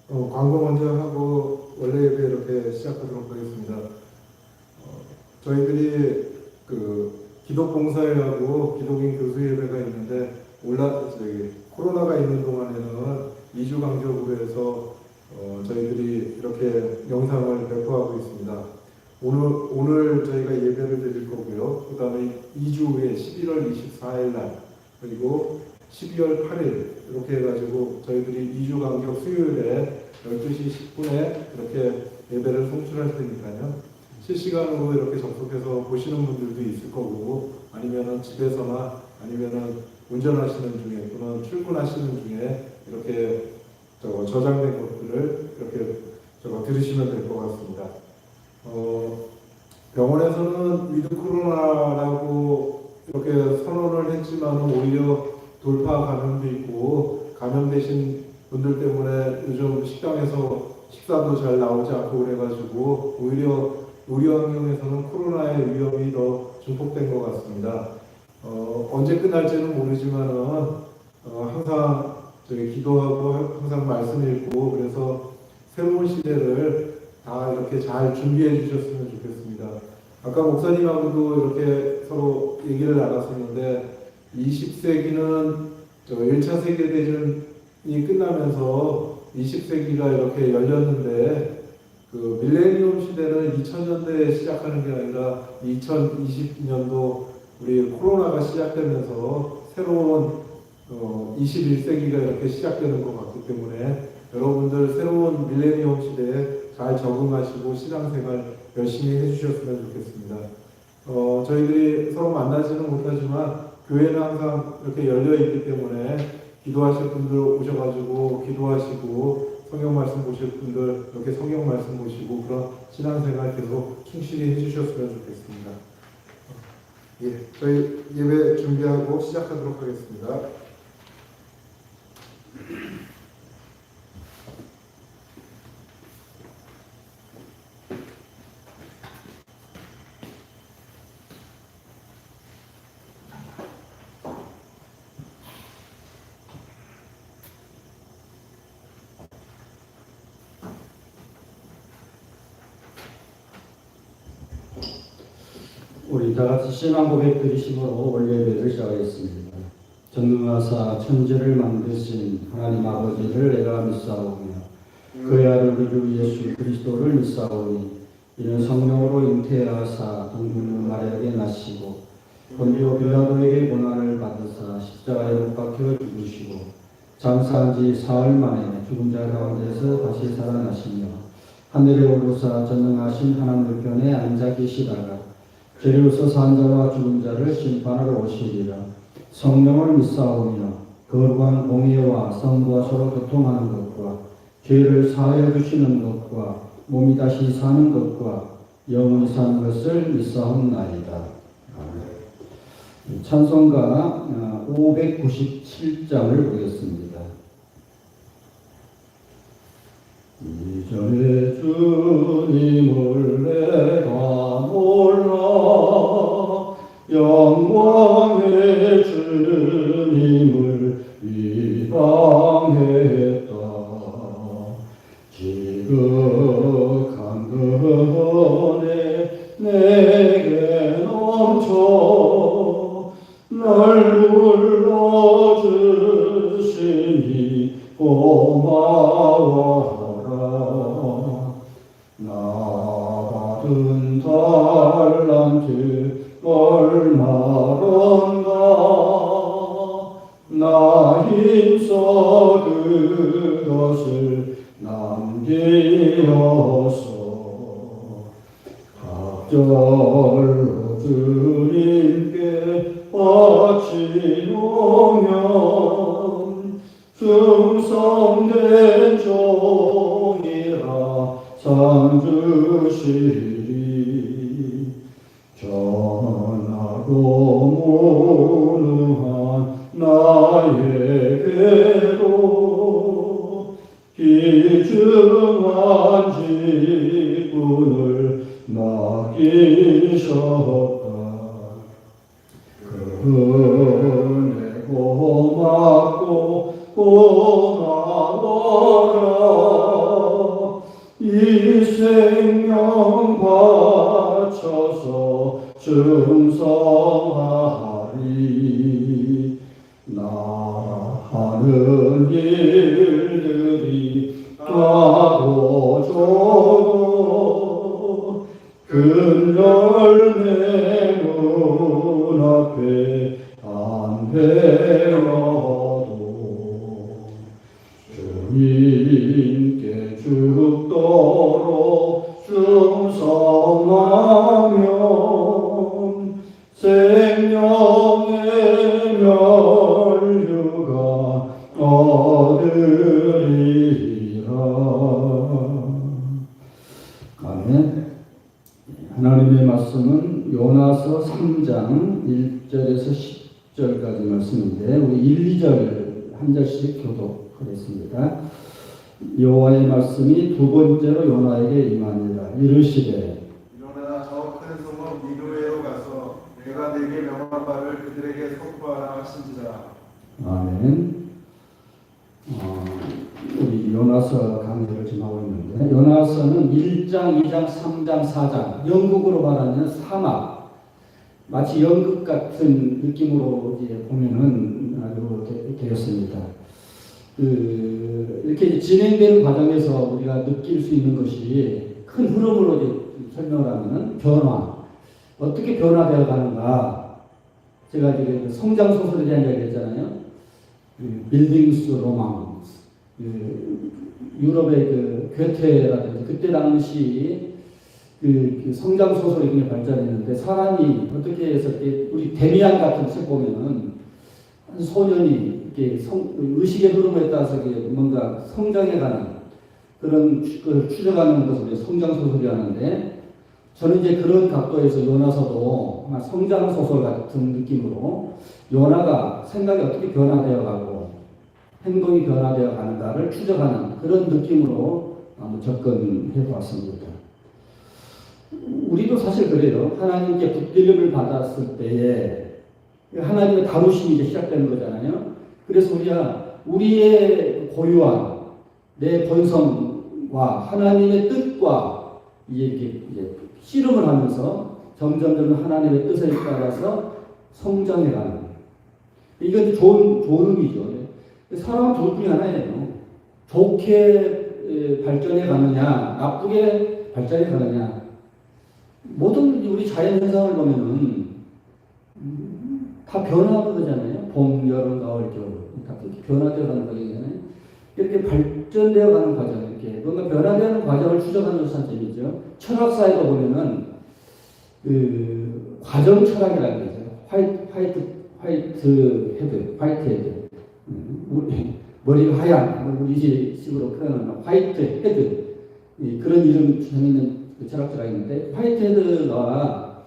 광고 먼저 하고 원래 예배 이렇게 시작하도록 하겠습니다. 저희들이 기독봉사회하고 기독인 교수 예배가 있는데 코로나가 있는 동안에는 2주 강조부로 해서 저희들이 이렇게 영상을 배포하고 있습니다. 오늘 저희가 예배를 드릴 거고요. 그 다음에 2주 후에 11월 24일 날 그리고 12월 8일 이렇게 해가지고 저희들이 2주 간격 수요일에 12시 10분에 이렇게 예배를 송출할 테니까요. 실시간으로 이렇게 접속해서 보시는 분들도 있을 거고 아니면은 집에서나 아니면은 운전하시는 중에 또는 출근하시는 중에 이렇게 저장된 것들을 이렇게 들으시면 될 것 같습니다. 병원에서는 위드 코로나라고 이렇게 선언을 했지만 오히려 돌파 감염도 있고 감염되신 분들 때문에 요즘 식당에서 식사도 잘 나오지 않고 그래가지고 오히려 의료 환경에서는 코로나의 위험이 더 증폭된 것 같습니다. 언제 끝날지는 모르지만은 항상 기도하고 항상 말씀 읽고 그래서 새로운 시대를 다 이렇게 잘 준비해 주셨으면 좋겠습니다. 아까 목사님하고도 이렇게 서로 얘기를 나눴었는데 20세기는 1차 세계대전이 끝나면서 20세기가 이렇게 열렸는데 밀레니엄 시대는 2000년대에 시작하는 게 아니라 2020년도 우리 코로나가 시작되면서 새로운 21세기가 이렇게 시작되는 것 같기 때문에 여러분들 새로운 밀레니엄 시대에 잘 적응하시고 신앙생활 열심히 해주셨으면 좋겠습니다. 저희들이 서로 만나지는 못하지만 교회는 항상 이렇게 열려있기 때문에 기도하실 분들 오셔가지고 기도하시고 성경 말씀 보실 분들 이렇게 성경 말씀 보시고 그런 신앙생활 계속 충실히 해주셨으면 좋겠습니다. 저희 예배 준비하고 시작하도록 하겠습니다. 우리 다 같이 신앙 고백 드리심으로 원래 예배를 시작하겠습니다. 전능하사 천지를 만드신 하나님 아버지를 내가 믿사오며 그의 아들 우리 주 예수 그리스도를 믿사오니 이는 성령으로 잉태하사 동정녀 마리아에게 나시고 본디오 빌라도에게 고난을 받으사 십자가에 못 박혀 죽으시고 장사한 지 사흘 만에 죽은 자 가운데서 다시 살아나시며 하늘에 오르사 전능하신 하나님 편에 앉아 계시다가 죄로서 산 자와 죽은 자를 심판하러 오시리라. 성령을 믿사오며 거룩한 공의와 성과 서로 교통하는 것과 죄를 사하여 주시는 것과 몸이 다시 사는 것과 영원히 사는 것을 믿사옵나이다. 찬송가 597장을 보겠습니다. 이전에 주님을 내가 몰라 영광의 주님을 비방했다. 지극한 은혜 내게 넘쳐 날 불러주시니 고마워. 나 받은 달란트 얼마런가 나 힘써 그것을 남기어서 각절로 주님께 바치오면 충성된 종이라 상 주시리. 전하고 무능한 나에게도 귀중한 직분을 맡기셨다. 은혜 고맙고 고마워 주님께 죽도록 충성하면 생명의 면류가 얻으리라. 아멘. 하나님의 말씀은 요나서 3장 1절에서 10절까지 말씀인데 우리 1, 2절 한 절씩 교독하겠습니다. 여호와의 말씀이 두 번째로 요나에게 임하니라. 이르시되 일어나 저 큰 성읍 니느웨로 가서 내가 네게 명한 바를 그들에게 선포하라 하신지라. 아멘. 우리 요나서 강의를 지금 하고 있는데 요나서는 1장, 2장, 3장, 4장 영국으로 말하면 사막 마치 연극 같은 느낌으로 이제 보면은 아주 되었습니다. 이렇게 진행되는 과정에서 우리가 느낄 수 있는 것이 큰 흐름으로 이제 설명을 하면은 변화 어떻게 변화되어 가는가. 제가 이제 성장 소설에 대한 이야기 했잖아요. 빌딩스 로망스, 유럽의 그 괴테라든지 그때 당시 그 성장 소설이 굉장히 발전했는데 사람이 어떻게 해서 우리 데미안 같은 책 보면은 한 소년이 이렇게 의식의 흐름에 따라서 뭔가 성장해가는 그런 걸 추적하는 것을 성장 소설이 하는데 저는 이제 그런 각도에서 요나서도 성장 소설 같은 느낌으로 요나가 생각이 어떻게 변화되어 가고 행동이 변화되어 가는가를 추적하는 그런 느낌으로 한번 접근해 보았습니다. 우리도 사실 그래요. 하나님께 붙들림을 받았을 때에 하나님의 다루심이 이제 시작되는 거잖아요. 그래서 우리가 우리의 고유한 내 본성과 하나님의 뜻과 이렇게 씨름을 하면서 점점 하나님의 뜻에 따라서 성장해가는 이건 좋은 의미죠. 사람은 둘 중에 하나예요. 좋게 발전해 가느냐, 나쁘게 발전해 가느냐. 모든 우리 자연 현상을 보면은 다 변화하는 거잖아요. 봄, 여름, 가을, 겨울 다 그렇게 변화되어 가는 거잖아요. 이렇게 발전되어 가는 과정, 이렇게 뭔가 변화되는 과정을 추적하는 산점이죠. 철학사에도 보면은 그 과정 철학이라는 거죠. 화이트 헤드. 머리가 하얀, 우리 식으로 표현하는 화이트 헤드. 그런 이름 정있는 철학자가 있는데, 화이트 헤드가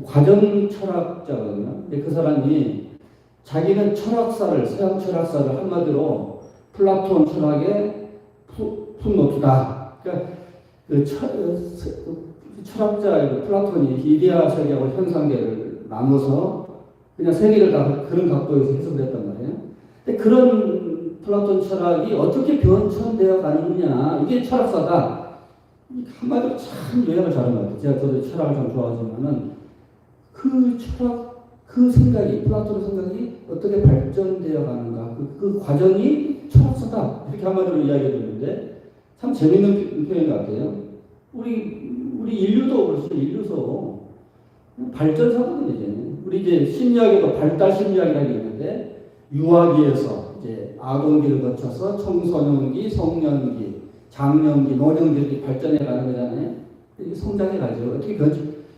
과정 철학자거든요. 근데 그 사람이 자기는 철학사를, 서양 철학사를 한마디로 플라톤 철학의 풋노트다. 그러니까 철학자 플라톤이 이데아 세계하고 현상계를 나눠서 그냥 세계를 다 그런 각도에서 해석을 했단 말이에요. 근데 그런 플라톤 철학이 어떻게 변천되어 가느냐, 이게 철학사다. 한마디로 참 요약을 잘한 것 같아요. 제가 저도 철학을 참 좋아하지만은 그 철학, 그 생각이, 플라톤의 생각이 어떻게 발전되어 가는가, 그 과정이 철학사다. 이렇게 한마디로 이야기해 줬는데 참 재밌는 표현 같아요. 우리 인류도 그렇죠. 인류도 발전사거든요. 이제. 우리 이제 심리학에도 발달 심리학이라는 게 있는데 유아기에서 이제 아동기를 거쳐서 청소년기, 성년기, 장년기, 노년기 이렇게 발전해 가는 거잖아요. 이게 성장해 가죠. 어떻게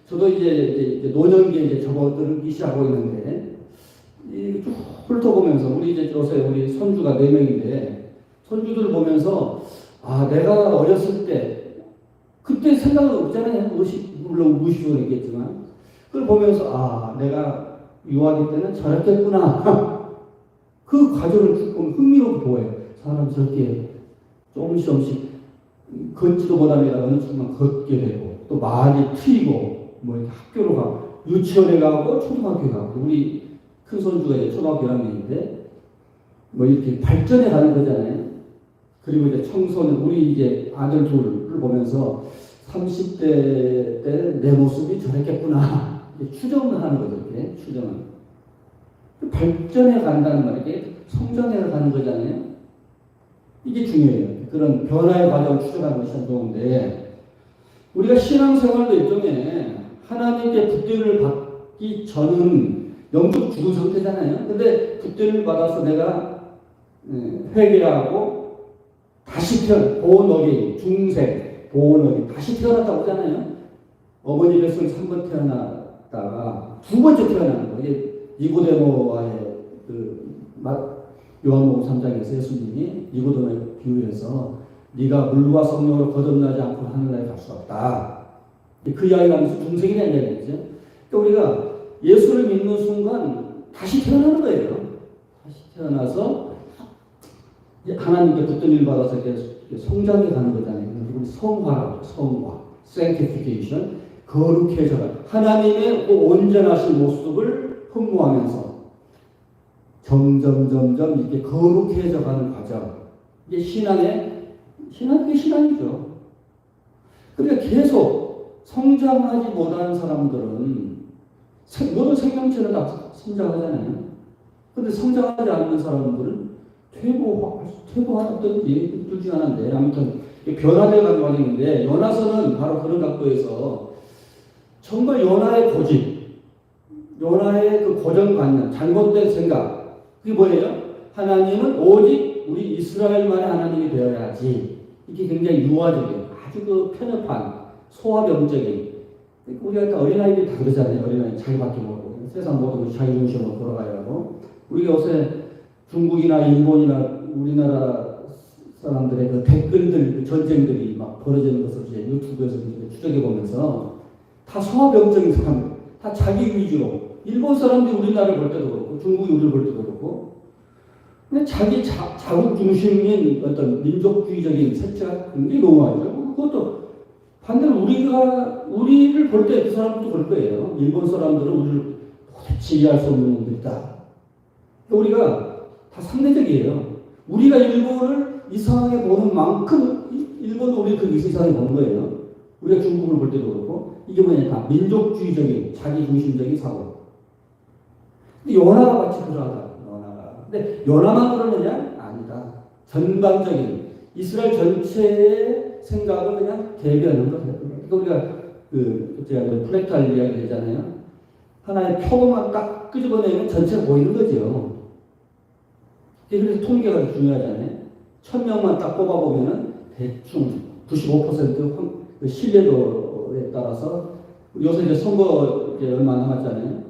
저도 이제 노년기에 이제 접어들기 시작하고 있는데 쭉 훑어보면서 우리 이제 요새 우리 손주가 4명인데 손주들 보면서 아 내가 어렸을 때 그때 생각은 없잖아요. 물론 무의식적으로 있겠지만 그걸 보면서 아 내가 유아기 때는 저랬겠구나. 그 과정을 조금 흥미롭게 보여요. 사람 저렇게 조금씩 걷지도 못하다가 어느 순간 걷게 되고 또 말이 트이고 뭐 이렇게 학교로 가고 유치원에 가고 초등학교에 가고 우리 큰 손주가 이제 초등학교 1학년인데 뭐 이렇게 발전해 가는 거잖아요. 그리고 이제 청소년 우리 이제 아들 둘을 보면서 30대 때 내 모습이 저랬겠구나. 추정을 하는 거죠. 이렇게 추정을. 발전해 간다는 말, 이게 성장해 가는 거잖아요. 이게 중요해요. 그런 변화의 과정을 추적하는 것이 참 좋은데 우리가 신앙생활도 일종의 하나님께 붙들림을 받기 전은 영적 죽은 상태잖아요. 근데 붙들림을 받아서 내가 회개하고 다시 born again, 중생, born again, 다시 태어났다고 하잖아요. 어머니 뱃속에 3번 태어났다가 두 번째 태어나는 거. 이게 니고데모와의 요한복음 3장에서 예수님이 니고데모에 비유해서 네가 물과 성령으로 거듭나지 않고 하늘나라에 갈 수 없다. 그 이야기를 하면서 중생이라는 이야기죠. 그러니까 우리가 예수를 믿는 순간 다시 태어나는 거예요. 다시 태어나서 하나님께 붙든 일 받아서 이렇게 성장해 가는 거잖아요. 우리 성화라고 성화, sanctification, 거룩해져가 하나님의 그 온전하신 모습을 흠모하면서 점점 이렇게 거룩해져가는 과정. 이게 그게 신앙이죠. 그러니까 계속 성장하지 못하는 사람들은 모든 생명체는 다 성장하잖아요. 그런데 성장하지 않는 사람들은 퇴보하는 어떤 얘기들 중 하나인데, 아무튼 변화되어 가는 과정인데, 요나서는 바로 그런 각도에서 정말 요나의 고집, 요나의 그 고정관념, 잘못된 생각, 그게 뭐예요? 하나님은 오직 우리 이스라엘만의 하나님이 되어야지. 이게 굉장히 유화적인, 아주 그 편협한, 소화병적인, 우리가 어린아이들이 다 그러잖아요. 어린아이 자기밖에 모르고 세상 모든 것이 자기 중심으로 돌아가려고. 우리가 요새 중국이나 일본이나 우리나라 사람들의 그 댓글들, 그 전쟁들이 막 벌어지는 것을 이제 유튜브에서 추적해 보면서 다 소화병적인 사람들, 다 자기 위주로. 일본 사람들이 우리나라를 볼 때도 그렇고, 중국이 우리를 볼 때도 그렇고, 근데 자기 자국 중심인 어떤 민족주의적인 색채가 굉장히 농후하죠. 그것도 반대로 우리를 볼 때 그 사람들도 그럴 거예요. 일본 사람들은 우리를 도대체 이해할 수 없는 놈들이다. 우리가 다 상대적이에요. 우리가 일본을 이상하게 보는 만큼 일본도 우리를 그 이상하게 보는 거예요. 우리가 중국을 볼 때도 그렇고. 이게 뭐냐, 다 민족주의적인, 자기 중심적인 사고. 근데 요나가 마치 그러하다. 근데 요나만 그러느냐? 아니다. 전반적인 이스라엘 전체의 생각을 그냥 대변하는 거예요. 그러니까 우리가 제가 플렉탈 이야기 되잖아요. 하나의 표만 딱 끄집어내면 전체가 보이는 거죠. 그래서 통계가 중요하잖아요. 1000명만 딱 뽑아보면은 대충 95% 신뢰도에 따라서 요새 이제 선거 이제 얼마 안 남았잖아요.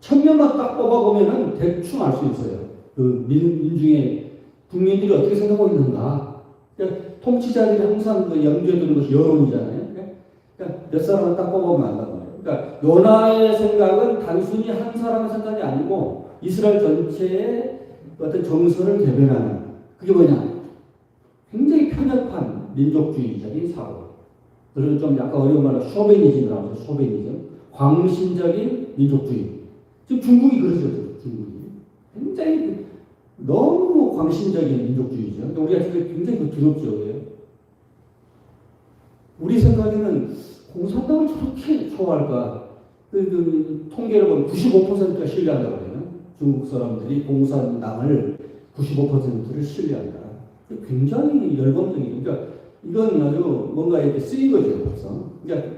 1000명만 딱 뽑아보면은 대충 알 수 있어요. 그 민중의 국민들이 어떻게 생각하고 있는가. 그러니까 통치자들이 항상 그 염두에 두는 것이 여론이잖아요. 그러니까 몇 사람을 딱 뽑아보면 안다는 거예요. 그러니까 요나의 생각은 단순히 한 사람의 생각이 아니고 이스라엘 전체의 어떤 정서를 대변하는, 그게 뭐냐? 굉장히 편협한 민족주의적인 사고. 그리고 좀 약간 어려운 말로 쇼베니즘이라고 하죠. 쇼베니즘. 광신적인 민족주의. 지금 중국이 그러죠. 중국이. 굉장히 너무 광신적인 민족주의죠. 그러니까 우리가 지금 굉장히 두렵죠. 우리 생각에는 공산당을 저렇게 좋아할까? 통계를 보면 95%가 신뢰한다고 해요. 중국 사람들이 공산당을 95%를 신뢰한다. 굉장히 열범적이죠. 그러니까 이건 아주 뭔가 이렇게 쓰인 거죠. 벌써. 그러니까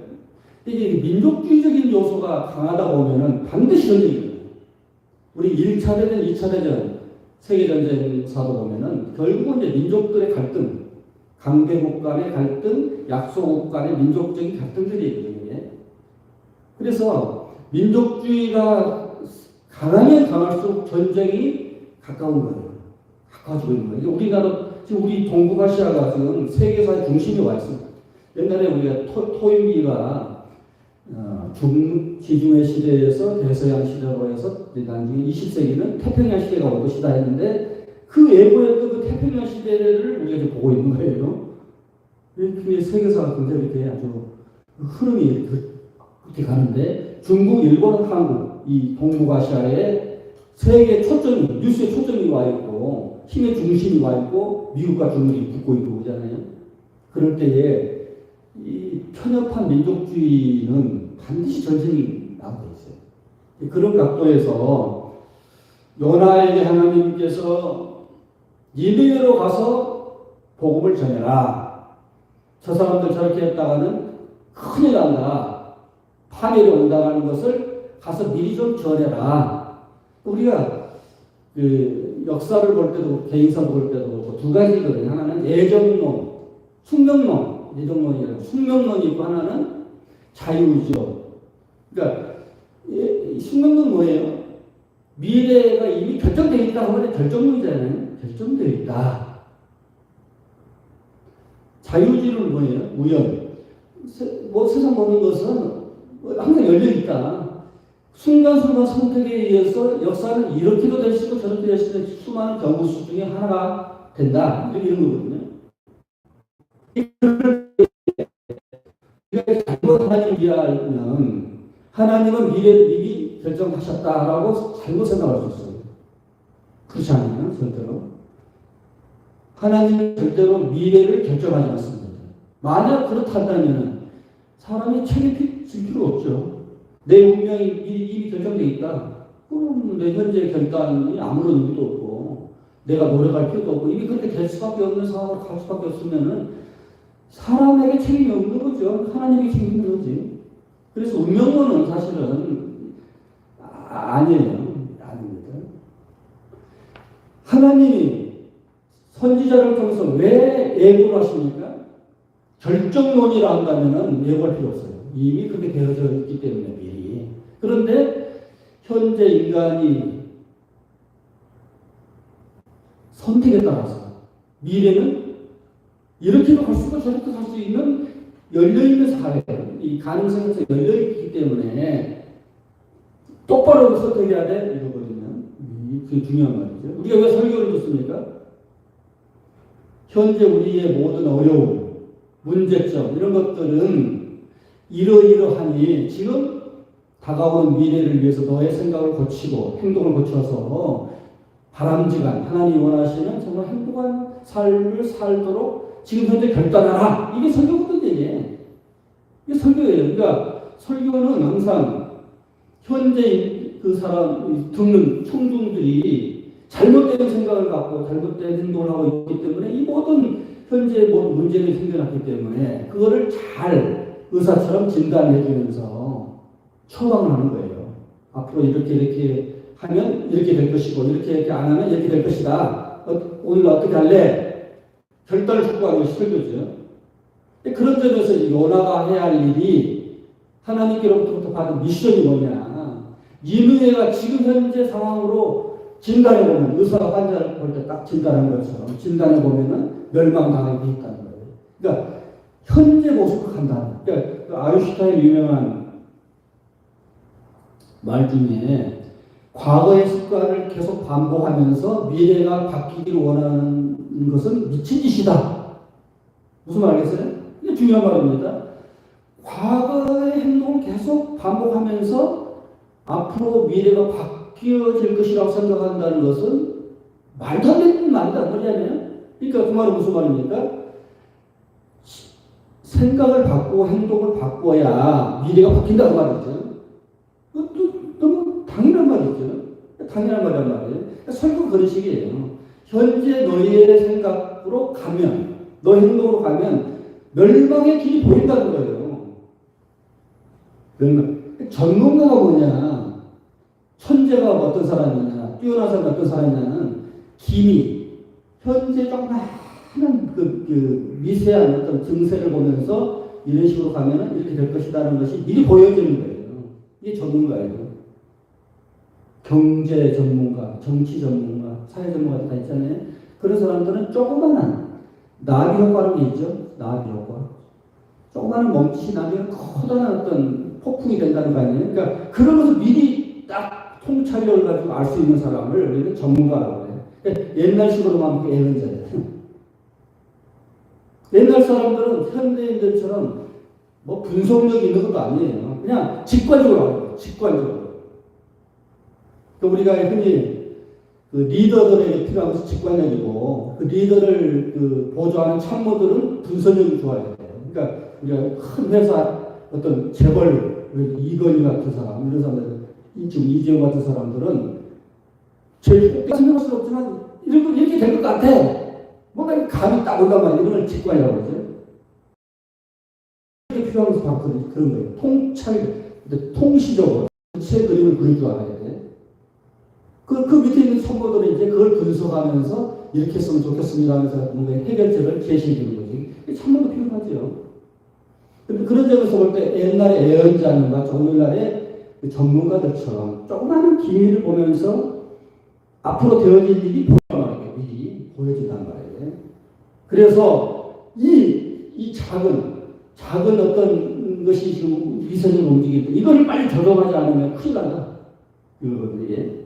이게 민족주의적인 요소가 강하다 보면은 반드시 전쟁이에요. 우리 1차 대전, 2차 대전, 세계전쟁사도 보면은 결국은 이제 민족들의 갈등, 강대국 간의 갈등, 약소국 간의 민족적인 갈등들이거든요. 그래서 민족주의가 강하면 강할수록 전쟁이 가까운 거예요. 가까워지고 있는 거예요. 우리나라, 지금 우리 동북아시아가 지금 세계사의 중심에 와 있습니다. 옛날에 우리가 토일비가 지중해 시대에서 대서양 시대로 해서 나중에 20세기는 태평양 시대가 올 것이다 했는데 그 예고했던 그 태평양 시대를 우리가 지금 보고 있는 거예요. 그 세계사가 굉장히 이렇게 아주 흐름이 그렇게 가는데 중국, 일본, 한국 이 동북아시아에 세계 초점이, 뉴스의 초점이 와 있고 힘의 중심이 와 있고 미국과 중국이 붙고 있고 그러잖아요. 그럴 때에 이 편협한 민족주의는 반드시 전쟁이 나오고 있어요. 그런 각도에서 요나에게 하나님께서 니느웨로 가서 복음을 전해라. 저 사람들 저렇게 했다가는 큰일 난다. 파멸이 온다는 것을 가서 미리 좀 전해라. 우리가 그 역사를 볼 때도 개인사를 볼 때도 두 가지거든요. 하나는 하나는 애정론, 숙명론, 애정론이라고 숙명론이 있고 하나는 자유의지론. 그러니까 숙명론 뭐예요? 미래가 이미 결정되어 있다 하면 결정론이잖아요. 결정되어 있다. 자유의지론 뭐예요? 우연. 세상 모든 것은 항상 열려있다. 순간순간 선택에 의해서 역사는 이렇게도 될 수 있고 저렇게 될 수 있는 수많은 경우수 중에 하나가 된다. 이런 거거든요. 잘못 하나님을 이해하면 하나님은 미래를 이미 결정하셨다라고 잘못 생각할 수 있어요. 그렇지 않아요? 절대로. 하나님은 절대로 미래를 결정하지 않습니다. 만약 그렇다면 사람이 책임질 필요 없죠. 내 운명이 이미 결정되어 있다. 그럼 내 현재 결단이 아무런 의미도 없고 내가 노력할 필요도 없고 이미 그렇게 될 수밖에 없는 상황으로 갈 수밖에 없으면은 사람에게 책임이 없는 거죠. 하나님에게 책임이 있는 거지. 그래서 운명론은 사실은 아니에요. 아닙니다. 하나님이 선지자를 통해서 왜 예고를 하십니까? 결정론이라 한다면 예고할 필요 없어요. 이미 그렇게 되어져 있기 때문에 미리. 그런데 현재 인간이 선택에 따라서 미래는 이렇게도 갈 수 있고 저렇게 갈 수 있는 열려있는 사회, 이 가능성에서 열려있기 때문에 똑바로 선택해야 돼 이거거든요. 그게 중요한 말이죠. 우리가 왜 설교를 듣습니까? 현재 우리의 모든 어려움, 문제점 이런 것들은 이러이러하니 지금 다가오는 미래를 위해서 너의 생각을 고치고 행동을 고쳐서 바람직한 하나님이 원하시는 정말 행복한 삶을 살도록 지금 현재 결단하라. 이게 설교거든요. 이게 설교예요. 그러니까 설교는 항상 현재 그 사람 듣는 청중들이 잘못된 생각을 갖고 잘못된 행동을 하고 있기 때문에 이 모든 현재 모든 문제가 생겨났기 때문에 그거를 잘 의사처럼 진단해 주면서 처방을 하는 거예요. 앞으로 이렇게 하면 이렇게 될 것이고 이렇게 안 하면 이렇게 될 것이다. 오늘 어떻게 할래? 결단을 촉구하는 것이 설교죠. 그런 점에서 요나가 해야 할 일이 하나님께로부터 받은 미션이 뭐냐. 니느웨가 지금 현재 상황으로 진단해보면 의사가 환자를 볼 때 딱 진단한 것처럼 진단해보면 멸망당하게 돼 있다는 거예요. 그러니까 현재 모습을 간다. 그러니까 그 아인슈타인 유명한 말 중에 과거의 습관을 계속 반복하면서 미래가 바뀌기를 원하는 것은 미친 짓이다. 무슨 말이겠어요? 이게 중요한 말입니다. 과거의 행동을 계속 반복하면서 앞으로 미래가 바뀌어질 것이라고 생각한다는 것은 말도 안 되는 말이다. 그러잖아요. 그러니까 그 말은 무슨 말입니까? 생각을 바꾸고 행동을 바꿔야 미래가 바뀐다는 말이죠. 너무 당연한 말이죠. 당연한 말이란 말이에요. 그러니까 설교 그런 식이에요. 현재 너의 생각으로 가면, 너의 행동으로 가면 멸망의 길이 보인다는 거예요. 멸망. 전문가가 뭐냐? 천재가 어떤 사람이냐? 뛰어난 사람이 어떤 사람이냐는 기미, 현재 조그마한 그 미세한 어떤 증세를 보면서 이런 식으로 가면 이렇게 될 것이라는 것이 미리 보여지는 거예요. 이게 전문가예요. 경제 전문가, 정치 전문가, 사회 전문가 다 있잖아요. 그런 사람들은 조그마한 나비 효과라는 게 있죠. 나비 효과. 조그마한 멈칫이 나면 커다란 어떤 폭풍이 된다는 거 아니에요. 그러니까 그런 것을 미리 딱 통찰력을 가지고 알 수 있는 사람을 우리는 전문가라고 해요. 그러니까 옛날식으로만 예언자예요. 옛날 사람들은 현대인들처럼 뭐 분석력이 있는 것도 아니에요. 그냥 직관적으로 알아요. 직관적으로. 그러니까 우리가 흔히 그 리더들에게 필요한 것은 직관력이고 그 리더를 그 보조하는 참모들은 분석력이 좋아야 돼요. 그러니까 우리가 큰 회사 어떤 재벌 이건희 같은 사람 이런 사람들 지금 이재용 같은 사람들은 제일 꼭대기 생각할 수는 없지만 이렇게 될 것 같아. 뭔가 감이 딱 올라간 말이에요. 이런 걸 직관이라고 그러죠. 이게 필요한 것은 바로 그런 거예요. 통찰, 통시적으로 전체 그림을 그릴 줄 알아야 돼. 그 밑에 있는 선보들은 이제 그걸 분석하면서 이렇게 했으면 좋겠습니다 하면서 뭔가 해결책을 제시해 주는 거지. 참모도 필요하죠. 근데 그런 점에서 볼 때 옛날에 애언자님과 오늘날의 그 전문가들처럼 조그마한 기미를 보면서 앞으로 되어질 일이 보여요. 미리 보여진단 말이에요. 그래서 이 작은 어떤 것이 지금 위선을 움직이고 이걸 빨리 적용하지 않으면 큰일 난다. 이거거든요.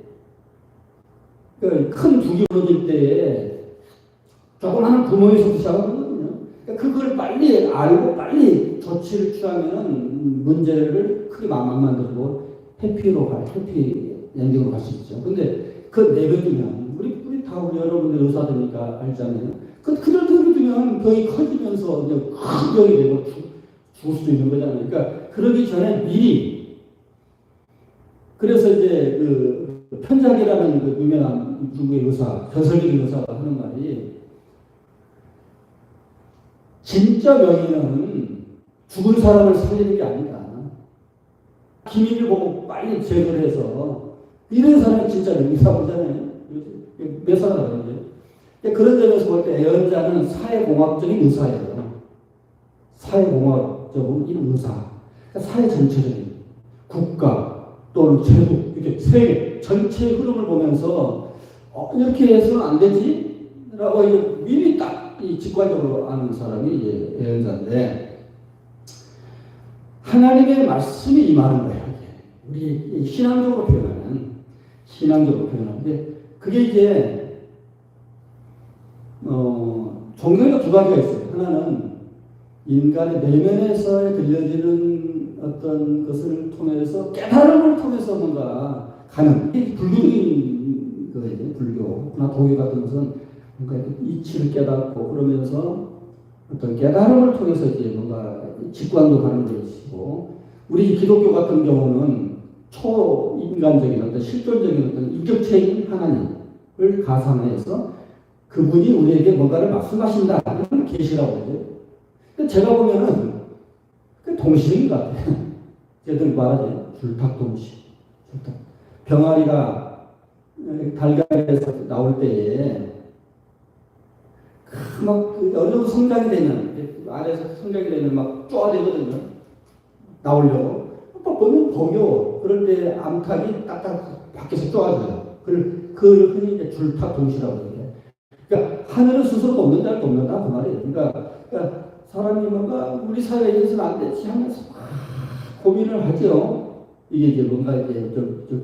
큰 두기 벌어질 때에 조그마한 구멍에서 시작하거든요. 그걸 빨리 알고 빨리 조치를 취하면 문제를 크게 안 만들고 해피 엔딩으로 갈 수 있죠. 근데 그 내버리면 우리 여러분들 의사들이니까 알잖아요. 그걸 내버리면 병이 커지면서 이제 큰 병이 되고 죽을 수도 있는 거잖아요. 그러니까 그러기 전에 미리 그래서 이제 그 편작이라는 그 유명한 중국의 의사, 전설적인 의사가 하는 말이 진짜 명의는 죽은 사람을 살리는 게 아니다. 기밀을 보고 빨리 제거를 해서 이런 사람이 진짜 명의라고 하잖아요. 몇 사람 알았는데. 그런 점에서 볼 때 애언자는 사회공학적인 의사예요. 사회공학적인 의사. 그러니까 사회 전체적인 국가 또는 제도 이렇게 세계 전체의 흐름을 보면서 이렇게 해서는 안 되지? 라고 미리 딱 이 직관적으로 아는 사람이 이제 애언자인데 하나님의 말씀이 임하는 거예요. 우리 신앙적으로 표현하는데 그게 이제 종교가 두 가지가 있어요. 하나는 인간의 내면에서 들려지는 어떤 것을 통해서 깨달음을 통해서 뭔가 가는 불교적인 거예요. 불교나 도교 같은 것은 뭔가 이치를 깨닫고 그러면서 어떤 깨달음을 통해서 이제 뭔가 직관도 가는 것이고 우리 기독교 같은 경우는 초인간적인 어떤 실존적인 어떤 인격체인 하나님을 가상해서 그분이 우리에게 뭔가를 말씀하신다는 계시라고 하죠. 제가 보면은 그 동시인 것 같아요. 제들 말하죠. 줄탁동시. 병아리가 달걀에서 나올 때에 막 어느 정도 성장이 되면 아래에서 성장이 되면 막 쪼아대거든요. 나오려고. 보면 버겨워. 그럴 때 암탉이 딱딱 밖에서 쪼아져요. 그걸 흔히 이제 줄탁동시라고 해요. 그러니까 하늘은 스스로 돕는 자를 돕는다 그 말이에요. 그러니까 사람이 뭔가 우리 사회에 있어서는 안 되지 하면서 고민을 하죠. 이게 이제 뭔가 이제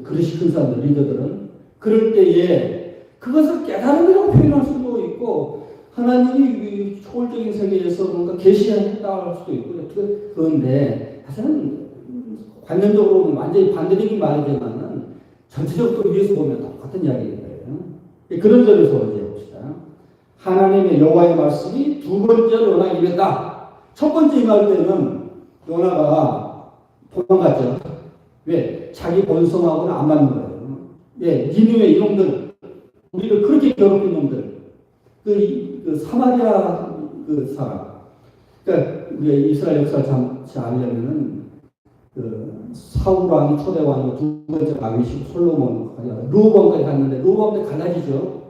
그릇이 큰 사람들 리더들은 그럴 때에 그것을 깨달음이라고 표현할 수도 있고 하나님이 초월적인 세계에서 뭔가 계시했다 할 수도 있고 그런데 사실은 관념적으로 완전히 반대적인 말이지만은 전체적으로 위에서 보면 똑같은 이야기인 거예요. 그런 점에서 이제 봅시다. 하나님의 여호와의 말씀이 두 번째로 요나에게 임했다. 첫 번째 임할 때는 요나가 도망갔죠. 왜? 자기 본성하고는 안 맞는 거예요. 예, 니느웨 이놈들, 우리를 그렇게 괴롭힌 놈들, 그 사마리아 그 사람, 그러니까 우리 이스라엘 역사를 잠시 알려면은 그 사울 왕이 초대 왕이고 두 번째 왕이시고 솔로몬, 르호보암까지 갔는데 르호보암도 갈라지죠.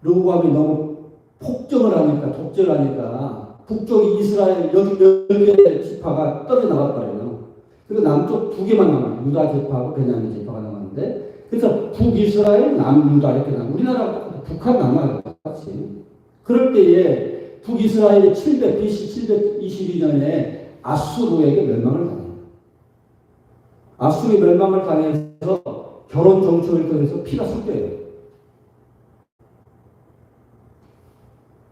르호보암이 너무 폭정을 하니까 독재하니까 북쪽 이스라엘 여기 10개의 지파가 떨어져 나갔더라고요. 그리고 남쪽 2개만 남아요. 유다 지파하고 베냐민 지파가 남았는데 그래서 북이스라엘, 남유다 이렇게 남아요. 우리나라가 북한 남아요. 같이. 그럴 때에 북이스라엘이 BC 722년에 아수르에게 멸망을 당해요. 아수르에 멸망을 당해서 결혼 정책을 통해서 피가 섞여요.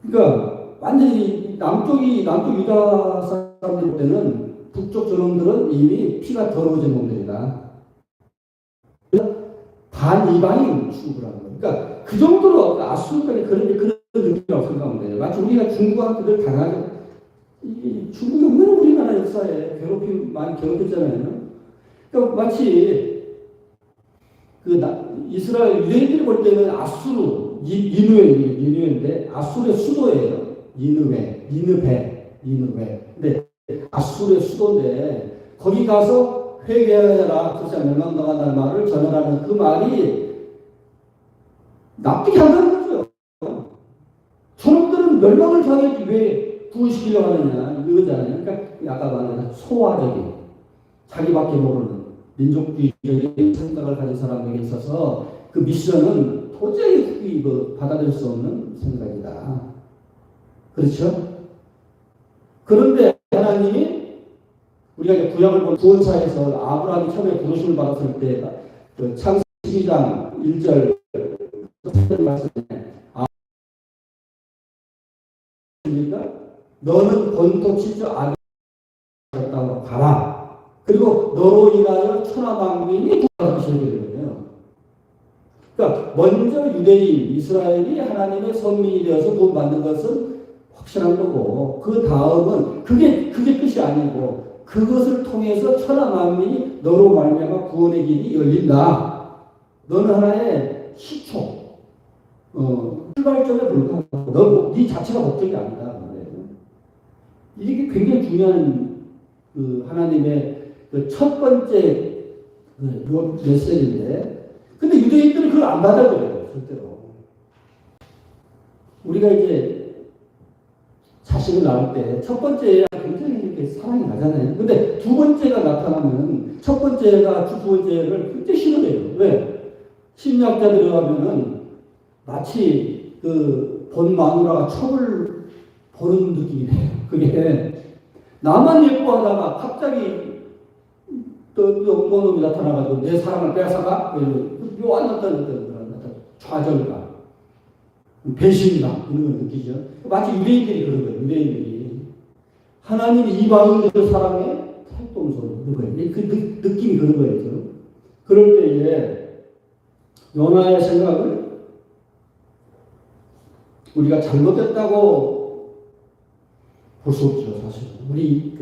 그러니까 완전히 남쪽 유다 사람들 볼 때는 북쪽 저놈들은 이미 피가 더러워진 놈들이다. 반이방인 취급을 하는 거예요. 그러니까 그 정도로 아수르까지 그런 의미라고 생각하면 돼요. 마치 우리가 중국한테 당하는 중국이 얼마나 우리나라 역사에 많이 괴롭혔잖아요. 그러니까 마치 이스라엘 유대인들이 볼 때는 아수르 니느웨인데 아수르의 수도예요. 니느베. 근데 아수르의 수도인데 거기 가서 회개해라. 그렇지 멸망당한다는 말을 전하라는 그 말이 납득이 안 가는 거죠. 저놈들은 멸망을 당했지 왜 구원시키려고 하느냐 이거잖아요. 그러니까 아까 말한 소화적인 자기밖에 모르는 민족주의적인 생각을 가진 사람에게 있어서 그 미션은 도저히 받아들일 수 없는 생각이다. 그렇죠? 그런데 하나님이 우리가 이제 구약을 보면 구원사에서 아브라함이 처음에 부르심을 받았을 때 그 창세기 12장 1절 말씀에 너는 본토 치즈 아비라고 가라. 그리고 너로 인하여 천하만민이 구원하시게 되거든요. 그러니까 먼저 유대인 이스라엘이 하나님의 선민이 되어서 구원받는 것은 확실한 거고 그 다음은 그게 끝이 아니고 그것을 통해서 천하만민이 너로 말미암아 구원의 길이 열린다. 너는 하나의 시초, 출발점에 불과하고 네 자체가 목적이 아니다. 이게 굉장히 중요한 그 하나님의 그 첫 번째 메시지인데, 근데 유대인들은 그걸 안 받아들여요, 절대로. 우리가 이제 자식을 낳을 때 첫 번째 굉장히 이렇게 사랑이 나잖아요. 근데 두 번째가 나타나면 첫 번째가 두 번째를 굉장히 싫어해요. 왜? 심리학자들이 하면은 마치 그 본 마누라가 첩을 보는 느낌이에요. 그게 나만 예뻐하다가 갑자기 또 영범놈이 나타나가지고 내 사랑을 빼앗아가 묘한 어떤 좌절감, 배신감 이런 걸 느끼죠. 마치 유대인들이 그런 거예요. 유대인들이 하나님이 이방인들을 사랑해 태동소로 그런 거예요. 그 느낌이 그런 거예요. 그럴 때에 요나의 생각을 우리가 잘못했다고 볼 수 없죠, 사실. 우리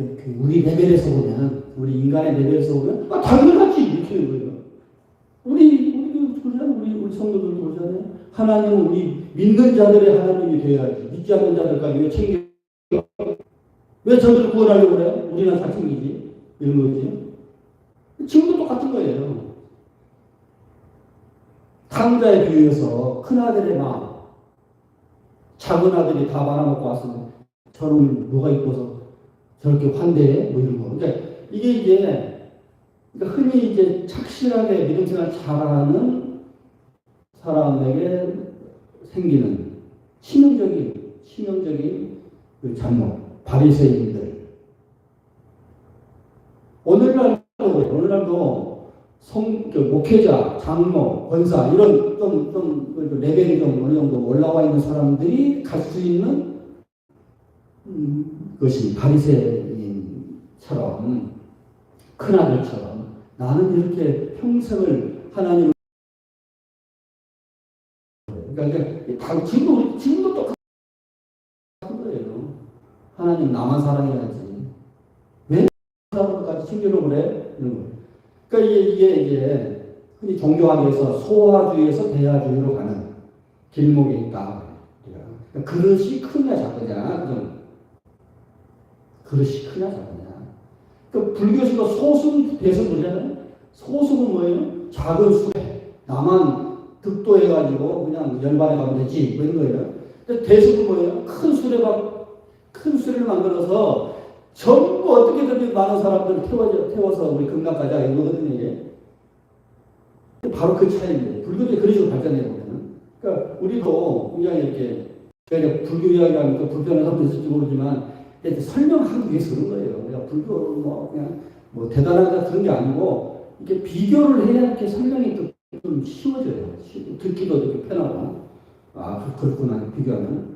레벨에서 보면, 우리 인간의 레벨에서 보면, 당연하지! 이렇게 되는 거예요. 우리 성도들 그러잖아요. 하나님은 우리 믿는 자들의 하나님이 되어야지. 믿지 않는 자들까지 왜 챙겨? 왜 저들을 구원하려고 그래? 우리는 다 챙기지. 이런 거지. 지금도 똑같은 거예요. 탕자에 비유해서 큰아들의 마음, 작은 아들이 다 말아먹고 왔으면 저놈 뭐가 이뻐서 저렇게 환대해? 뭐 이런 거. 그러니까 이게 이제 흔히 이제 착실하게 믿음 생활 잘하는 사람에게 생기는 치명적인 그 잘못, 바리새인들. 오늘날도 목회자, 장로, 권사 이런 좀 레벨이 좀 어느 정도 올라와 있는 사람들이 갈 수 있는 것이 바리새인처럼 큰아들처럼 나는 이렇게 평생을 하나님을 그러니까 지금도 똑같은 거예요. 하나님 나만 사랑해야지. 왜 사람까지 챙기려고 그래? 이런 거. 그러니까 이게 이제 흔히 종교학에서 소화주의에서 대화주의로 가는 길목에 있다. 그러니까 그릇이 크냐 작으냐, 그릇이 크냐 작으냐. 그러니까 불교에서도 소승 대승 그러잖아요. 소승은 뭐예요? 작은 수레. 나만 득도해가지고 그냥 열반에 가면 되지. 뭐 이런 거예요. 근데 대승은 뭐예요? 큰 수레를 만들어서 전부 어떻게든 많은 사람들을 태워서 우리 극락 가자 이거거든요. 이게. 바로 그 차이인데 불교도 그런 식으로 발전해 보면은. 그러니까 우리도 굉장히 이렇게 그러니까 불교 이야기하니까 불편한 사람도 있을지 모르지만 설명하기 위해서 그런 거예요. 그러니까 불교 그냥 대단하다 그런 게 아니고 이렇게 비교를 해야 이렇게 설명이 좀 쉬워져요. 듣기도 이렇게 편하고 그렇구나 비교하면.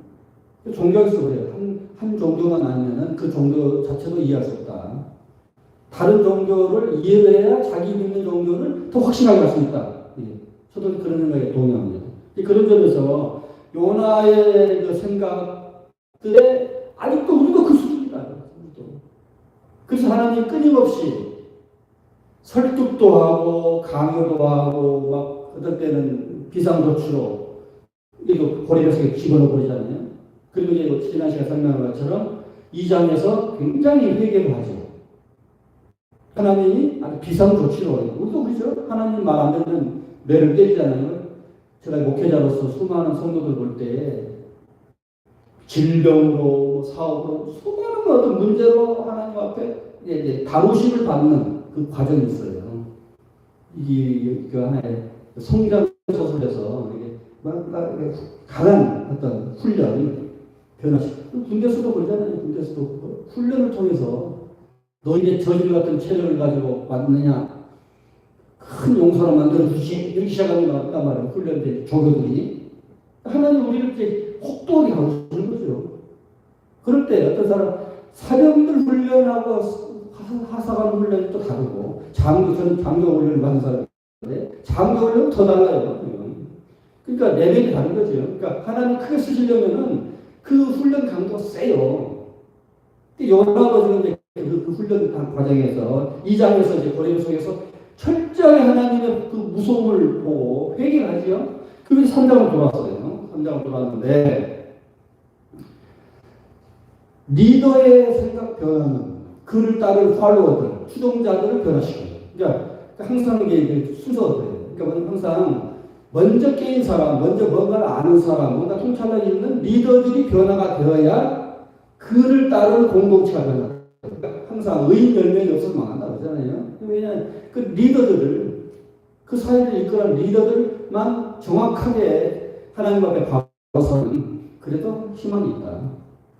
종교에서 그래요. 한 종교만 아니면은 그 종교 자체도 이해할 수 없다. 다른 종교를 이해를 해야 자기 믿는 종교를 더 확실하게 할 수 있다. 예. 저도 그런 생각에 동의합니다. 그런 점에서 요나의 그 생각들에 아직도 우리도 그 수준이다. 그래서 하나님 끊임없이 설득도 하고 강요도 하고 막 어떨 때는 비상조치로 이거 고리에서 집어넣어 버리잖아요. 그리고 이제 지난 시간에 설명한 것처럼 2장에서 굉장히 회개를 하죠. 하나님이 아주 비상조치로 우리도 그렇죠. 하나님 말 안 듣는 매를 때리잖아요. 제가 목회자로서 수많은 성도들 볼 때 질병으로 사업으로 수많은 어떤 문제로 하나님 앞에 이제 다루심을 받는 그 과정이 있어요. 이게 그 하나의 성장 소설에서 이게 강한 어떤 훈련, 변화시키고 군대에서도 그러잖아요. 군대에서도 훈련을 통해서 너희의 저질 같은 체력을 가지고 왔느냐, 큰 용사로 만들어 주시 이렇게 시작하는 거란 말이에요. 훈련된 조교들이 하나님 우리를 이렇게 혹독하게 가르치는 거죠. 그럴 때 어떤 사람 사병들 훈련하고 하사관 훈련이 또 다르고 저는 장교 훈련을 받은 사람인데 장교 훈련은 더 달라요. 그러니까 레벨이 다른 거죠. 그러니까 하나님 크게 쓰시려면은 그 훈련 강도가 세요. 요나도 지금 이제 그 훈련 과정에서 2장에서 이제 고레 속에서 철저히 하나님의 그 무서움을 보고 회개하지요. 그래서 3장을 돌아왔어요. 3장을 돌아왔는데 리더의 생각 변화는 그를 따를 팔로워들, 추종자들을 변화시켜요. 그러니까 항상 이게 순서예요. 그러니까 항상 먼저 깨인 사람, 먼저 뭔가를 아는 사람, 뭔가 통찰력이 있는 리더들이 변화가 되어야 그를 따르는 공동체가 변화. 그러니까 항상 의인 10명이 없어서 망한다 그러잖아요. 왜냐하면 그 리더들을, 그 사회를 이끌어가는 리더들만 정확하게 하나님 앞에 바로서는 그래도 희망이 있다.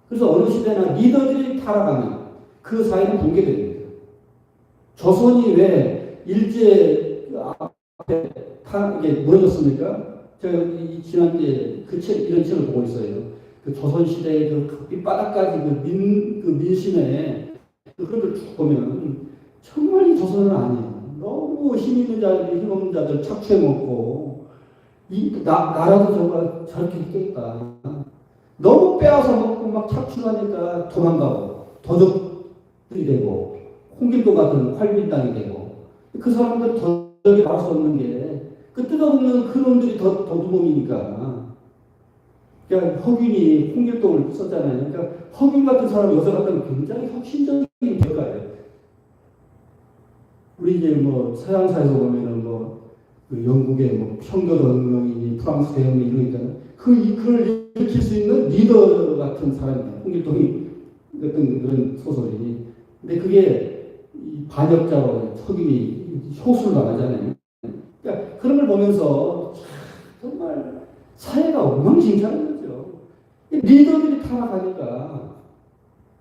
그래서 어느 시대나 리더들이 타락하면 그 사회는 붕괴됩니다. 조선이 왜 일제 앞에 이게 무너졌습니까? 제가 지난주에 이런 책을 보고 있어요. 그 조선시대의 그 밑바닥까지 그 민심에 그런 걸 쭉 보면 정말 이 조선은 아니에요. 너무 힘 있는 자들이 힘 없는 자들 착취해먹고 나라도 정말 저렇게 있겠다. 너무 빼앗아 먹고 막 착취하니까 도망가고 도둑들이 되고 홍길동 같은 활빈당이 되고 그 사람들 도덕에 나올 수 없는 게 그 뜯어먹는 그 놈들이 더 두놈이니까. 그러니까 허균이 홍길동을 썼잖아요. 그러니까 허균 같은 사람 여자 같은 굉장히 혁신적인 대가예요. 우리 이제 뭐 서양사에서 보면은 그 영국의 뭐 청교도 혁명이니 프랑스 대혁명 이런 거 있잖아요. 그걸 일으킬 수 있는 리더 같은 사람이에요. 홍길동이 어떤 그런 소설이. 근데 그게 반역자로 허균이 효수를 당하잖아요. 그러니까 그런 걸 보면서 정말 사회가 엉망진창인 거죠. 리더들이 타락하니까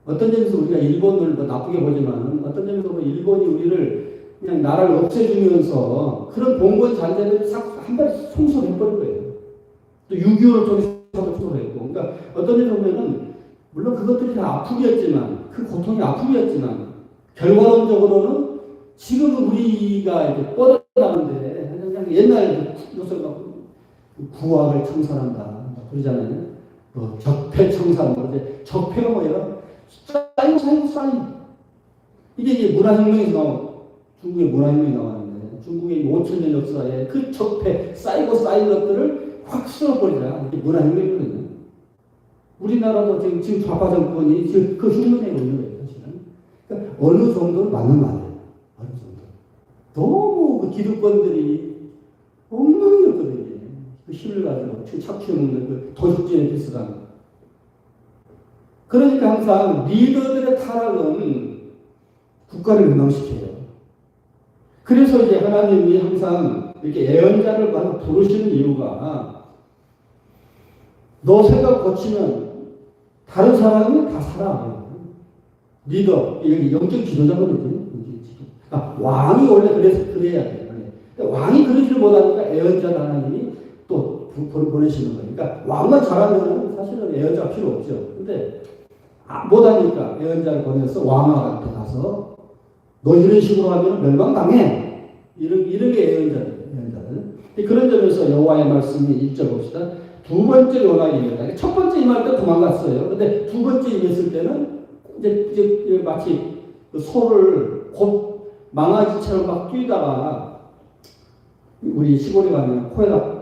어떤 점에서 우리가 일본을 뭐 나쁘게 보지만 어떤 점에서 보면 일본이 우리를 그냥 나라를 없애주면서 그런 봉건 잔재를 한 번에 송소해버린 거예요. 또 6.25를 통해서 송소했고, 그러니까 어떤 점에서 보면은 물론 그것들이 다 아픔이었지만 그 고통이 아픔이었지만 결과론적으로는 지금 우리가 이제 뻗어나가는데 그냥 옛날 요새 막 구학을 청산한다 그러잖아요. 뭐 적폐청산, 이제 적폐가 뭐예요? 쌓이고 이게 이제 문화혁명에서 나온 중국의 문화혁명이 나왔는데 중국의 5천년 역사에 그 적폐 쌓인 것들을 확 쓸어버리자. 이게 문화혁명이거든요. 우리나라도 지금 좌파 정권이 지금 그 흉내내고 있는 거예요, 사실은. 그러니까 어느 정도는 맞는 말이에요. 어느 정도. 너무 그 기득권들이 엉망이었거든요. 그 힘을 가지고 착취해먹는 그 도적질의 비슷한. 그러니까 항상 리더들의 타락은 국가를 멸망시켜요. 그래서 이제 하나님이 항상 이렇게 예언자를 부르시는 이유가 너 생각 고치면 다른 사람이 다 살아. 리더, 이게 영적 지도자거든요. 왕이 원래 그래야 돼요. 왕이 그러지를 못하니까 예언자 하나님이 또 보내시는 거예요. 그러니까 왕만 잘하면 사실은 예언자가 필요 없죠. 근데 못하니까 예언자를 보내서 왕한테 가서 너 이런 식으로 하면 멸망당해. 이런 게 예언자예요. 그런 점에서 여호와의 말씀이 읽자 봅시다. 두 번째 요나가 임했다. 첫 번째 임할 때 도망갔어요. 근데 두 번째 임했을 때는 이제 마치 소를 곧 망아지처럼 막 뛰다가 우리 시골에 가면 코에다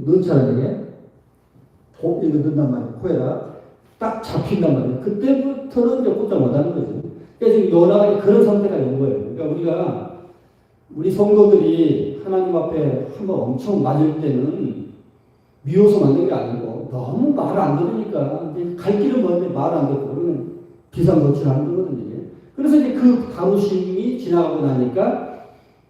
넣잖아요. 이게 넣는단 말이에요. 코에다 딱 잡힌단 말이에요. 그때부터는 이제 꼼짝 못하는 거죠. 그러니까 지금 요나가 그런 상태가 온 거예요. 그러니까 우리가 우리 성도들이 하나님 앞에 한번 엄청 맞을 때는 미워서 만든 게 아니고 너무 말을 안 들으니까 갈 길은 먼데 말 안 듣고 그러면 비상조치하는 거거든요. 그래서 이제 그 다루심이 지나가고 나니까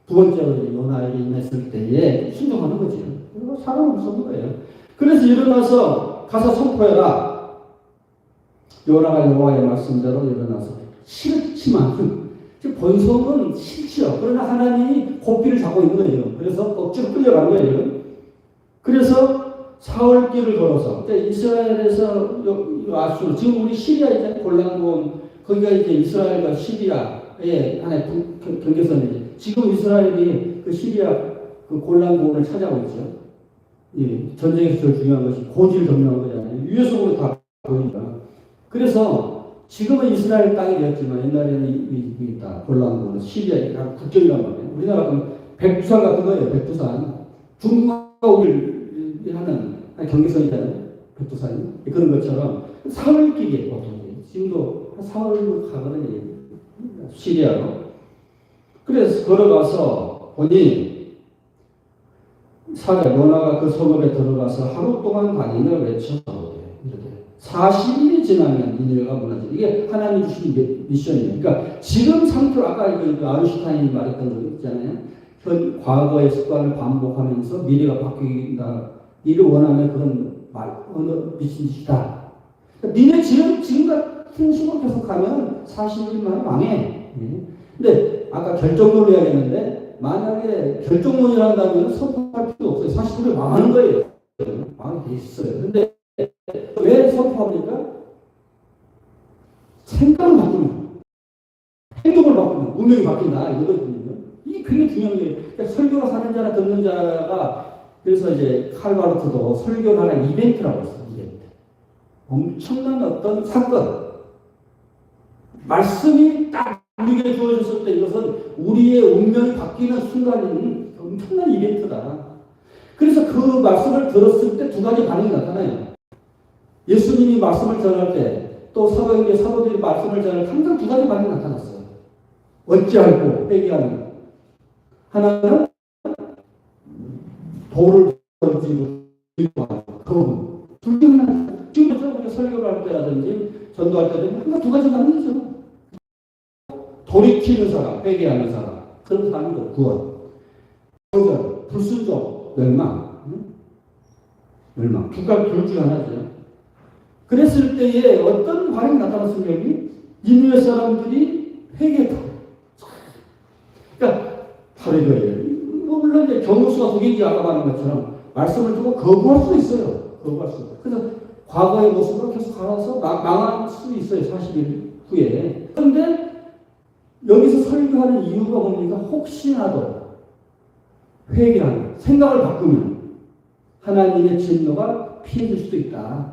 두 번째로 이제 요나에게 임했을 때에 순종하는 거죠. 그리고 사람 없었는 거예요. 그래서 일어나서 가서 선포해라. 요나가 여호와의 말씀대로 일어나서 싫지만 본성은 싫죠. 그러나 하나님이 고삐를 잡고 있는 거예요. 그래서 억지로 끌려가는 거예요. 그래서 사흘길을 걸어서 그러니까 이스라엘에서 아수르 지금 우리 시리아 이제 골란군 거기가 이제 이스라엘과 시리아의 하나의 경계선이죠. 지금 이스라엘이 그 시리아 그 골란군을 찾아오고 있죠. 예, 전쟁에서 제일 중요한 것이 고지를 점령한 거잖아요. 위에서 보면 다 보이니까. 그래서 지금은 이스라엘 땅이 되었지만 옛날에는 이 골란군 시리아 국경이란 말이에요. 우리나라 같은 백두산 같은 거예요. 백두산. 중국과 우리를 하는 경계선이잖아요. 백두산이. 그런 것처럼 사흘길이에요. 보통. 지금도 한 사흘 가거든요. 시리아로. 그래서 걸어가서 보니 사자 요나가 그 성읍에 들어가서 하루 동안 강인을 외쳐서 40일이 지나면 니느웨가 무너져. 이게 하나님 주신 미션이에요. 그러니까 지금 상태로 아까 아인슈타인이 말했던 거 있잖아요. 과거의 습관을 반복하면서 미래가 바뀌기를 원하면 그건 미친 짓이다. 그러니까 니네 지금 같은 식으로 계속하면 40일 만에 망해. 근데 아까 결정론을 해야겠는데 만약에 결정론을 한다면 선포할 필요 없어요. 40일을 망하는 거예요. 망하게 돼 있어요. 근데 왜 선포합니까? 생각을 바꾸면, 행동을 바꾸면 운명이 바뀐다 이거거든요. 이게 굉장히 중요한 거예요. 그러니까 설교를 하는 자나 듣는 자가 그래서 이제 칼바르트도 설교를 하는 이벤트라고 했어요. 이벤트. 엄청난 어떤 사건, 말씀이 딱 우리에게 주어졌을 때 이것은 우리의 운명이 바뀌는 순간인 엄청난 이벤트다. 그래서 그 말씀을 들었을 때 두 가지 반응이 나타나요. 예수님이 말씀을 전할 때 또 사도들이 말씀을 전할 때 항상 두 가지 반응이 나타났어요. 어찌할꼬 회개하는 하나는 돌을 던지고 그분 둘 중에 하나. 지금 우리가 설교를 할 때라든지 전도할 때라든지 항상 두 가지 반응이죠. 돌이키는 사람, 회개하는 사람, 그런 사람이 구원. 거절, 불순종, 멸망. 멸망. 둘 중에 하나죠. 그랬을 때에 어떤 반응이 나타났습니까? 니느웨 사람들이 회개했다. 그러니까 바로 이거예요. 물론 이제 경우수가 두개지 아까 말한 것처럼 말씀을 두고 거부할 수 있어요. 거부할 수. 그래서 과거의 모습으로 계속 가서 망할 수 있어요. 40일 후에. 그런데 여기서 설교하는 이유가 뭡니까? 혹시라도 회개하는 생각을 바꾸면 하나님의 진노가 피해질 수도 있다.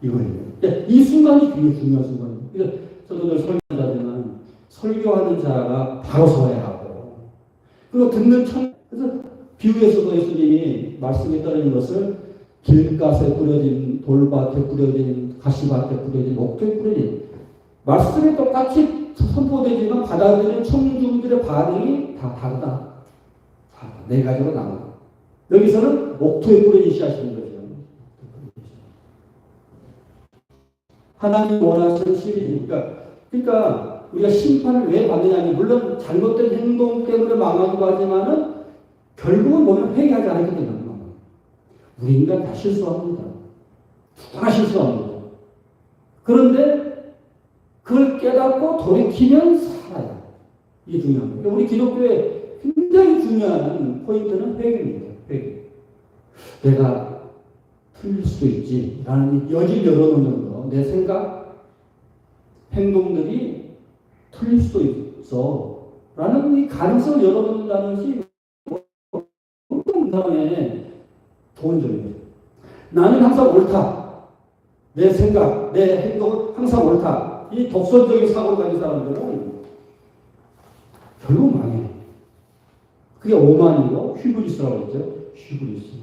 이거예요. 이 순간이 굉장히 중요한 순간이에요. 그래서 저도 늘 설교하지만 설교하는 자가 바로 서야 하고 그리고 듣는 그래서 비유에서도 예수님이 말씀에 따르는 것을 길가에 뿌려진 돌밭에 뿌려진 가시밭에 뿌려진 목표에 뿌려진 말씀이 똑같이 선포되지만 받아들이는 청중들의 반응이 다 다르다. 네 가지로 나눠. 여기서는 목토에 뿌려진 씨앗인 거죠. 하나님 원하시는 시리즈니까. 그러니까 우리가 심판을 왜 받느냐니 물론 잘못된 행동 때문에 망하기도 하지만은 결국은 보면 회개하지 않았기 때문에 우리 인간 다 실수합니다. 다 실수합니다. 그런데 그걸 깨닫고 돌이키면 살아요. 이게 중요한 거예요. 우리 기독교의 굉장히 중요한 포인트는 회개입니다. 회개. 내가 틀릴 수도 있지 라는 여지를 열어놓는 거. 내 생각, 행동들이 틀릴 수도 있어 라는 이 가능성을 열어놓는다는 것이 상당히 좋은 점이에요. 나는 항상 옳다. 내 생각, 내 행동은 항상 옳다. 이 독선적인 사고를 가진 사람들은 결국 망해. 그게 오만이고 휘브리스라고 했죠. 휘브리스.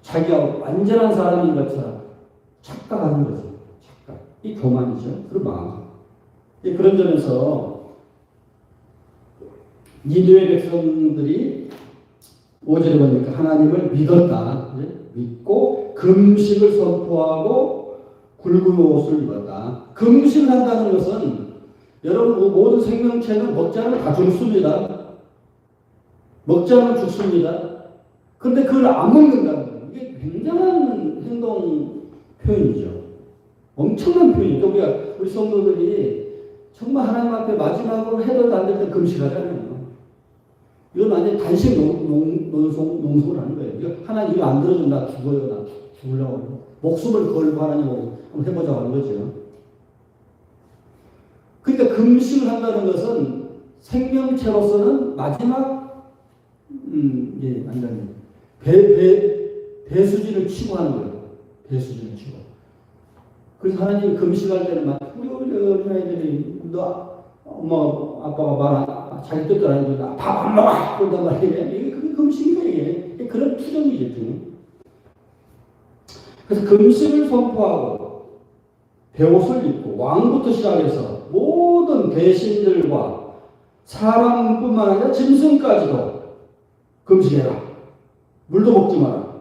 자기가 완전한 사람인 것처럼 착각하는 거죠. 착각. 이 교만이죠. 그리고 망하죠. 그런 점에서 니느웨 백성들이 5절에 보니까 하나님을 믿었다. 믿고 금식을 선포하고 굵은 옷을 입었다. 금식을 한다는 것은 여러분 모든 생명체는 먹지 않으면 다 죽습니다. 먹지 않으면 죽습니다. 그런데 그걸 안 먹는다는 거예요. 이게 굉장한 행동 표현이죠. 엄청난 표현이죠. 우리 성도들이 정말 하나님 앞에 마지막으로 해도 안 될 때 금식하잖아요. 이건 완전 단식 농성을 하는 거예요. 이거 하나님 이거 안 들어주면 나 죽어요. 나 죽으려고. 목숨을 걸고 하나님하고 한번 해보자고 하는 거죠. 그러니까 금식을 한다는 것은 생명체로서는 마지막 완전히 배수진을 치고 하는 거예요. 배수진을 치고. 그래서 하나님이 금식할 때는 막 우리 어린아이들이 너 엄마 아빠가 말 자기 뜻대로 안 해도 밥 안 먹어 그런단 말이에요. 이게 그게 금식이에요. 이게 그런 투정이죠. 그래서 금식을 선포하고 배옷을 입고 왕부터 시작해서 모든 대신들과 사람뿐만 아니라 짐승까지도 금식해라. 물도 먹지 마라.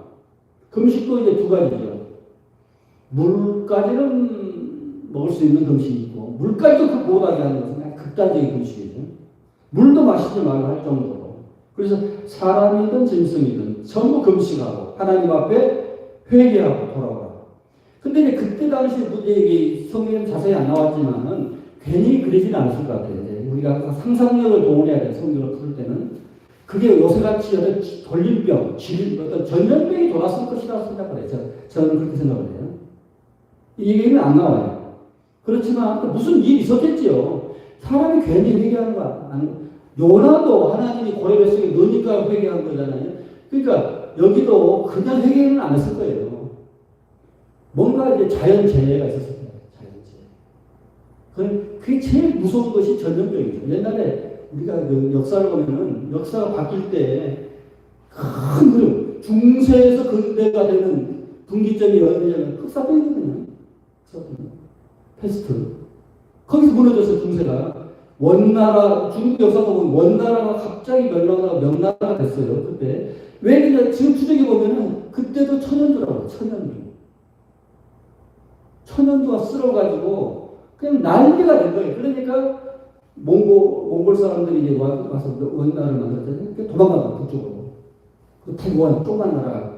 금식도 이제 두 가지죠. 물까지는 먹을 수 있는 금식이 있고 물까지도 못하게 하는 것은 그냥 극단적인 금식이죠. 물도 마시지 말라 할 정도로. 그래서 사람이든 짐승이든 전부 금식하고 하나님 앞에 회개하고 돌아오라. 근데 이제 그때 당시 성경에 자세히 안 나왔지만은 괜히 그러지는 않았을 것 같아요. 우리가 상상력을 동원해야 돼요. 성경을 풀 때는. 그게 요새같이 어떤 돌림병, 어떤 전염병이 돌았을 것이라고 생각을 해요. 저는 그렇게 생각을 해요. 이 얘기는 안 나와요. 그렇지만 무슨 일이 있었겠지요. 사람이 괜히 회개하는 거 아니에요. 요나도 하나님이 고래 뱃속에 넣으니까 회개한 거잖아요. 그러니까 여기도 그냥 회개는 안 했을 거예요. 뭔가 이제 자연재해가 있었을 거예요. 자연재해. 그게 제일 무서운 것이 전염병이죠. 옛날에 우리가 그 역사를 보면은 역사가 바뀔 때 큰 그림, 중세에서 근대가 되는 분기점이 어디냐면 흑사병이거든요. 패스트. 거기서 무너져서 중세가 원나라, 중국 역사 보면 원나라가 갑자기 멸망하다가 명나라가 됐어요. 그때. 왜 그냥 지금 추적해 보면은 그때도 천연두라고, 천연두. 천연두가 쓸어가지고 그냥 난리가 된 거예요. 그러니까 몽골 사람들이 이제 와서 원나라를 만들었잖아요. 도망가고 북쪽으로. 그 태고한 조그만 나라.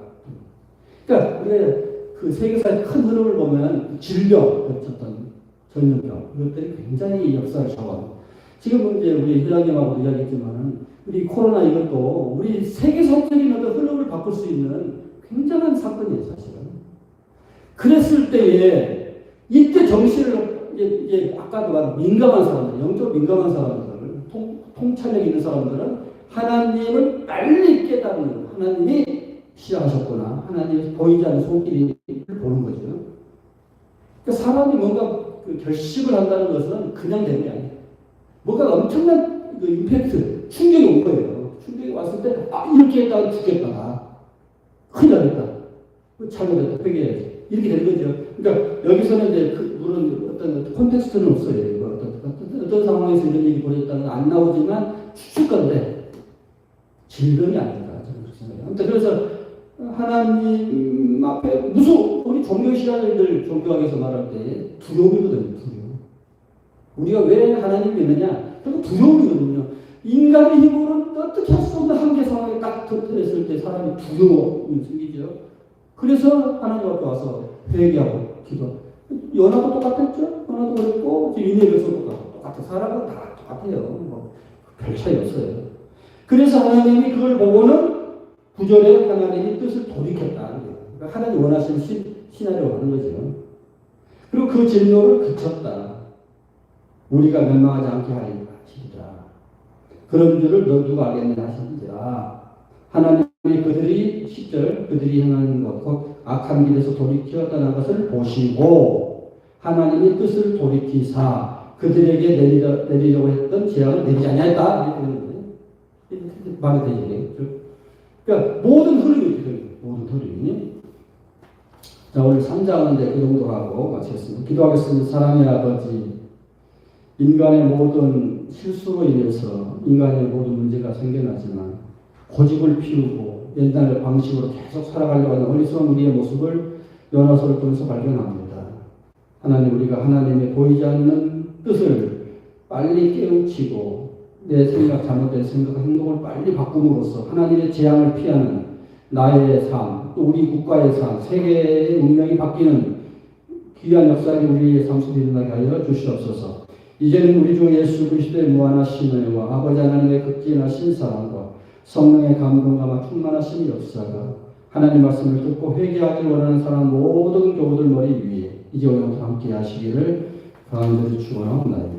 그러니까 우리가 그 세계사의 큰 흐름을 보면 질병, 어떤 전염병, 이것들이 굉장히 역사를 잡아요. 지금 이제 우리 회장님하고 이야기했지만 우리 코로나 이것도 우리 세계사적인 어떤 흐름을 바꿀 수 있는 굉장한 사건이에요, 사실은. 그랬을 때에 이때 정신을 이제 아까도 말한 민감한 사람들, 영적 민감한 사람들, 통찰력 있는 사람들은 하나님을 빨리 깨닫는 하나님이 시작하셨구나. 하나님이 보이지 않는 손길을 보는 거죠. 그러니까 사람이 뭔가 그 결심을 한다는 것은 그냥 되는 게 아니에요. 뭔가 엄청난 그 임팩트, 충격이 온 거예요. 충격이 왔을 때, 이렇게 했다가 죽겠다. 큰일 나겠다. 잘못했다. 회개해야지. 이렇게 되는 거죠. 그러니까 여기서는 이제 물론 어떤 콘텍스트는 없어요. 어떤 상황에서 이런 일이 벌어졌다는 건 안 나오지만 추측건데 질병이 아닌가 저는 그렇게 생각해요. 아무튼 그래서 하나님 앞에 우리 종교 신앙인들 종교학에서 말할 때 두려움이거든요. 두려움. 우리가 왜 하나님 믿느냐? 결국 두려움이거든요. 인간의 힘으로는 어떻게 할 수 없는 한계 상황에 딱 터뜨렸을 때 사람이 두려움이 생기죠. 그래서 하나님 앞에 와서 회개하고 기도. 연하도 똑같았죠? 연하도 그랬고 니느웨에서도 똑같아요. 사람은 다 똑같아요. 별 차이 없어요. 그래서 하나님이 그걸 보고는 9절에 하나님이 뜻을 돌이켰다. 그러니까 하나님 원하시는 시나리오가 하는 거죠. 그리고 그 진노를 그쳤다. 우리가 멸망하지 않게 하리라. 그런 줄을 누가 알겠느냐 하시는지라. 하나님이 그들이 10절 그들이 행하는 것 곧 악한 길에서 돌이켜 떠난 것을 보시고 하나님의 뜻을 돌이키사 그들에게 내리려고 했던 재앙을 내리지 아니하였다. 이렇게 되는 거예요. 말이 되죠. 그러니까 모든 흐름이 모든 흐름이. 자, 오늘 3장은 그 정도 하고 마치겠습니다. 기도하겠습니다. 사랑의 아버지, 인간의 모든 실수로 인해서 인간의 모든 문제가 생겨나지만 고집을 피우고 옛날 방식으로 계속 살아가려고 하는 어리석은 우리의 모습을 연화서를 통해서 발견합니다. 하나님, 우리가 하나님의 보이지 않는 뜻을 빨리 깨우치고 내 생각, 잘못된 생각, 행동을 빨리 바꿈으로써 하나님의 재앙을 피하는 나의 삶, 또 우리 국가의 삶, 세계의 운명이 바뀌는 귀한 역사를 우리의 삶 속에 일어나게 하여 주시옵소서. 이제는 우리 주 예수 그리스도의 무한하신 은혜와 아버지 하나님의 극진하신 사랑과 성령의 감동과 충만하신 역사가 하나님 말씀을 듣고 회개하기를 원하는 사람 모든 교우들 머리 위에 이제 오늘부터 함께 하시기를 간절히 축원합니다.